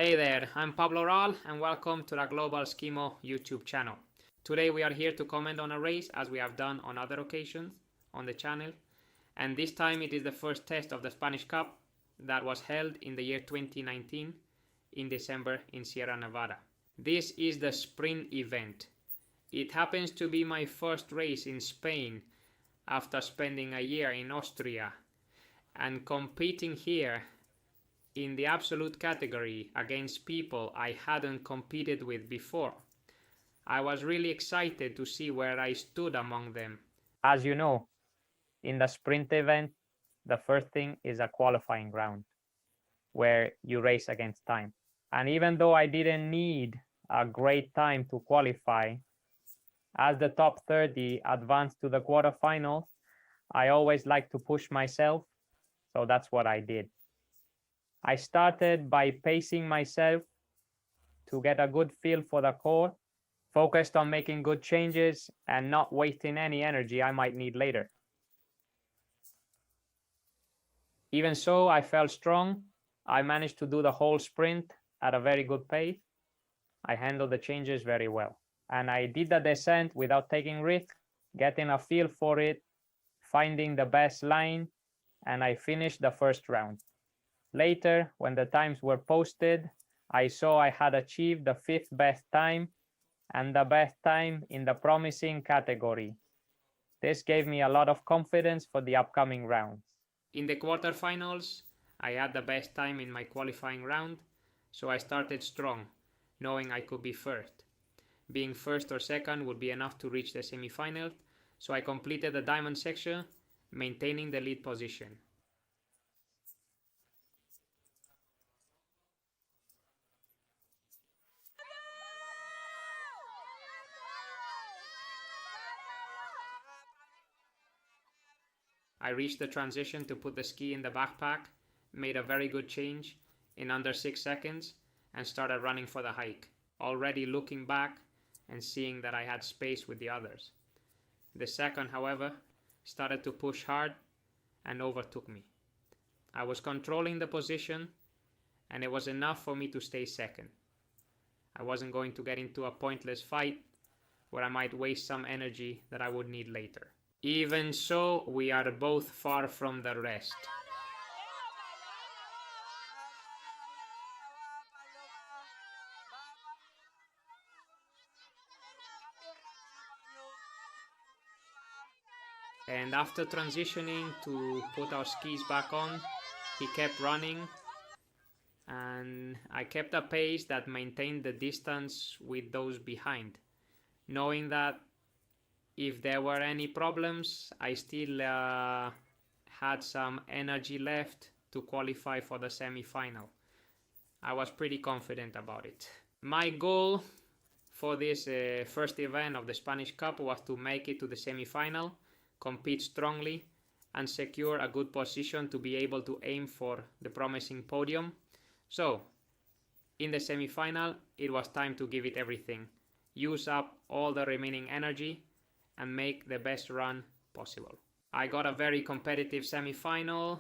Hey there, I'm Pablo Ral and welcome to the Global Skimo YouTube channel. Today we are here to comment on a race as we have done on other occasions on the channel, and this time it is the first test of the Spanish Cup that was held in the year 2019 in December in Sierra Nevada. This is the sprint event. It happens to be my first race in Spain after spending a year in Austria and competing here in the absolute category against people I hadn't competed with before. I was really excited to see where I stood among them. As you know, in the sprint event, the first thing is a qualifying round where you race against time. And even though I didn't need a great time to qualify, as the top 30 advanced to the quarterfinals, I always like to push myself, so that's what I did. I started by pacing myself to get a good feel for the course, focused on making good changes and not wasting any energy I might need later. Even so, I felt strong. I managed to do the whole sprint at a very good pace. I handled the changes very well. And I did the descent without taking risks, getting a feel for it, finding the best line, and I finished the first round. Later, when the times were posted, I saw I had achieved the 5th best time and the best time in the promising category. This gave me a lot of confidence for the upcoming rounds. In the quarterfinals, I had the best time in my qualifying round, so I started strong, knowing I could be first. Being first or second would be enough to reach the semifinal, so I completed the diamond section, maintaining the lead position. I reached the transition to put the ski in the backpack, made a very good change in under 6 seconds, and started running for the hike, already looking back and seeing that I had space with the others. The second, however, started to push hard and overtook me. I was controlling the position, and it was enough for me to stay second. I wasn't going to get into a pointless fight where I might waste some energy that I would need later. Even so, we are both far from the rest. And after transitioning to put our skis back on, he kept running, and I kept a pace that maintained the distance with those behind, knowing that if there were any problems, I still had some energy left to qualify for the semi-final. I was pretty confident about it. My goal for this first event of the Spanish Cup was to make it to the semi-final, compete strongly, and secure a good position to be able to aim for the promising podium. So, in the semi-final, it was time to give it everything, use up all the remaining energy, and make the best run possible. I got a very competitive semi-final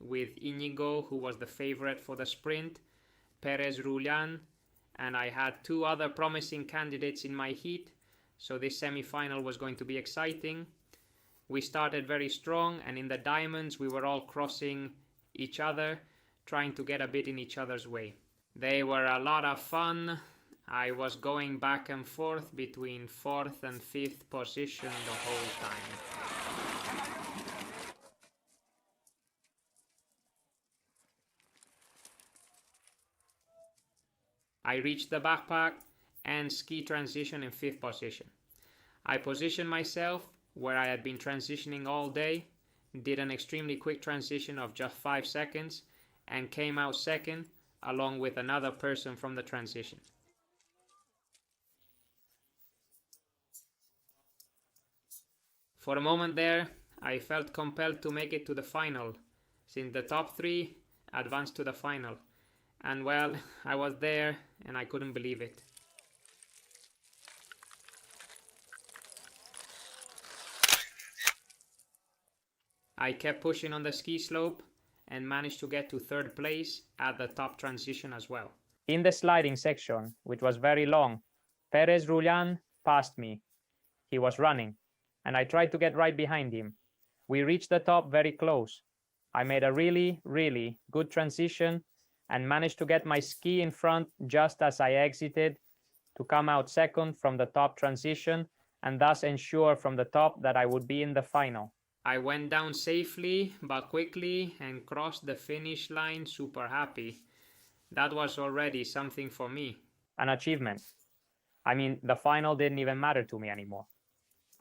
with Íñigo, who was the favorite for the sprint, Perez Rullan, and I had 2 other promising candidates in my heat, so this semi-final was going to be exciting. We started very strong, and in the diamonds we were all crossing each other, trying to get a bit in each other's way. They were a lot of fun. I was going back and forth between 4th and 5th position the whole time. I reached the backpack and ski transition in 5th position. I positioned myself where I had been transitioning all day, did an extremely quick transition of just 5 seconds, and came out second along with another person from the transition. For a moment there, I felt compelled to make it to the final, since the top 3 advanced to the final. And well, I was there and I couldn't believe it. I kept pushing on the ski slope and managed to get to 3rd place at the top transition as well. In the sliding section, which was very long, Perez Rullan passed me. He was running, and I tried to get right behind him. We reached the top very close. I made a really, really good transition and managed to get my ski in front just as I exited to come out second from the top transition and thus ensure from the top that I would be in the final. I went down safely but quickly and crossed the finish line super happy. That was already something for me. An achievement. I mean, the final didn't even matter to me anymore.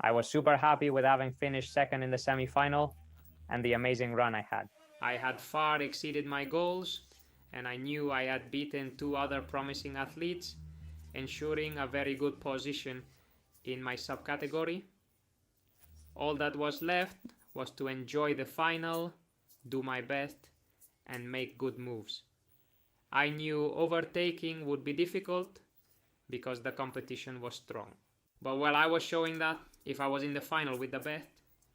I was super happy with having finished second in the semifinal and the amazing run I had. I had far exceeded my goals, and I knew I had beaten two other promising athletes, ensuring a very good position in my subcategory. All that was left was to enjoy the final, do my best, and make good moves. I knew overtaking would be difficult because the competition was strong. But while I was showing that if I was in the final with the best,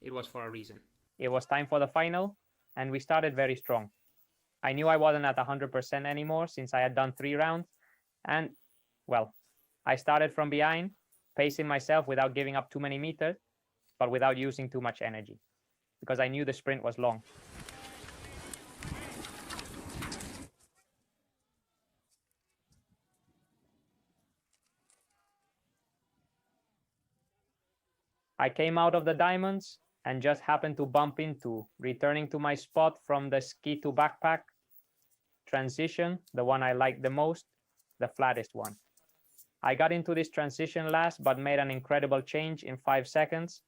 it was for a reason. It was time for the final, and we started very strong. I knew I wasn't at 100% anymore since I had done 3 rounds, and, well, I started from behind, pacing myself without giving up too many meters, but without using too much energy, because I knew the sprint was long. I came out of the diamonds and just happened to bump into, returning to my spot from the ski to backpack transition, the one I liked the most, the flattest one. I got into this transition last but made an incredible change in 5 seconds,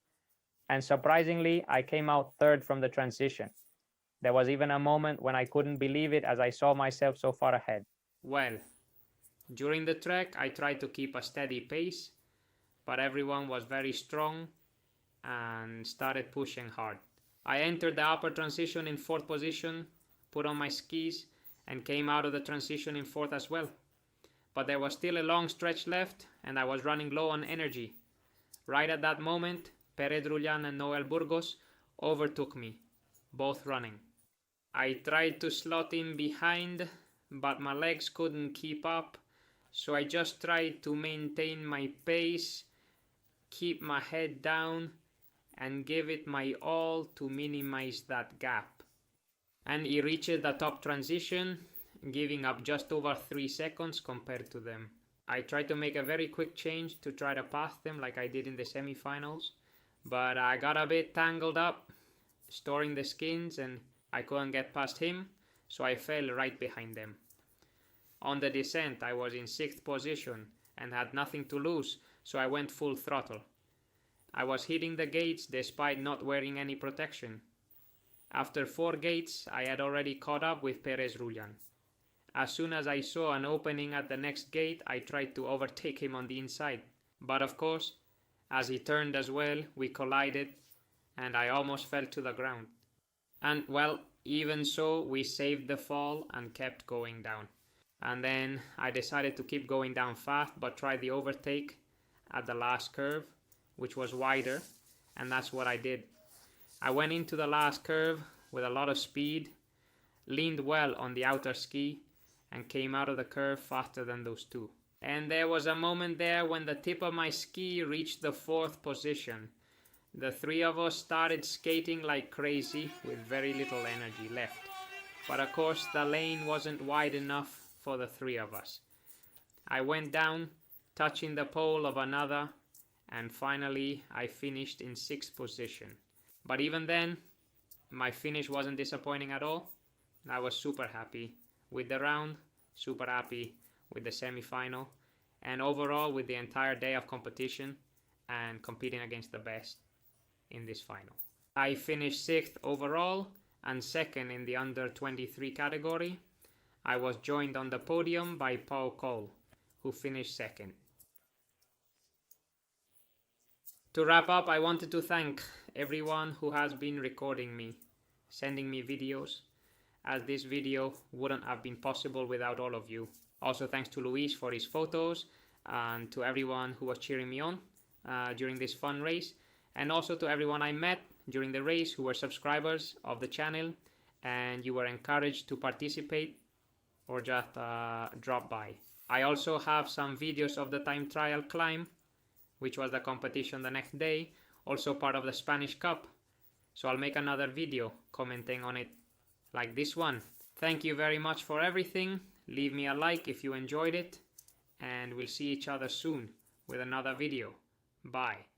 and surprisingly, I came out third from the transition. There was even a moment when I couldn't believe it as I saw myself so far ahead. Well, during the trek I tried to keep a steady pace, but everyone was very strong and started pushing hard. I entered the upper transition in 4th position, put on my skis, and came out of the transition in 4th as well. But there was still a long stretch left, and I was running low on energy. Right at that moment, Perez Rullan and Noel Burgos overtook me, both running. I tried to slot in behind, but my legs couldn't keep up, so I just tried to maintain my pace, keep my head down, and give it my all to minimize that gap. And he reached the top transition, giving up just over 3 seconds compared to them. I tried to make a very quick change to try to pass them like I did in the semifinals, but I got a bit tangled up storing the skins and I couldn't get past him, so I fell right behind them. On the descent I was in 6th position and had nothing to lose, so I went full throttle. I was hitting the gates despite not wearing any protection. After 4 gates, I had already caught up with Perez Rullan. As soon as I saw an opening at the next gate, I tried to overtake him on the inside. But of course, as he turned as well, we collided and I almost fell to the ground. And well, even so, we saved the fall and kept going down. And then I decided to keep going down fast but try the overtake at the last curve, which was wider, and that's what I did. I went into the last curve with a lot of speed, leaned well on the outer ski, and came out of the curve faster than those two. And there was a moment there when the tip of my ski reached the 4th position. The 3 of us started skating like crazy with very little energy left. But of course the lane wasn't wide enough for the 3 of us. I went down, touching the pole of another, and finally I finished in 6th position. But even then, my finish wasn't disappointing at all. I was super happy with the round, super happy with the semi-final, and overall with the entire day of competition and competing against the best in this final. I finished 6th overall and 2nd in the under 23 category. I was joined on the podium by Paul Cole, who finished 2nd. To wrap up, I wanted to thank everyone who has been recording me, sending me videos, as this video wouldn't have been possible without all of you. Also thanks to Luis for his photos and to everyone who was cheering me on during this fun race, and also to everyone I met during the race who were subscribers of the channel and you were encouraged to participate or just drop by. I also have some videos of the time trial climb, which was the competition the next day, also part of the Spanish Cup. So I'll make another video commenting on it like this one. Thank you very much for everything. Leave me a like if you enjoyed it, and we'll see each other soon with another video. Bye.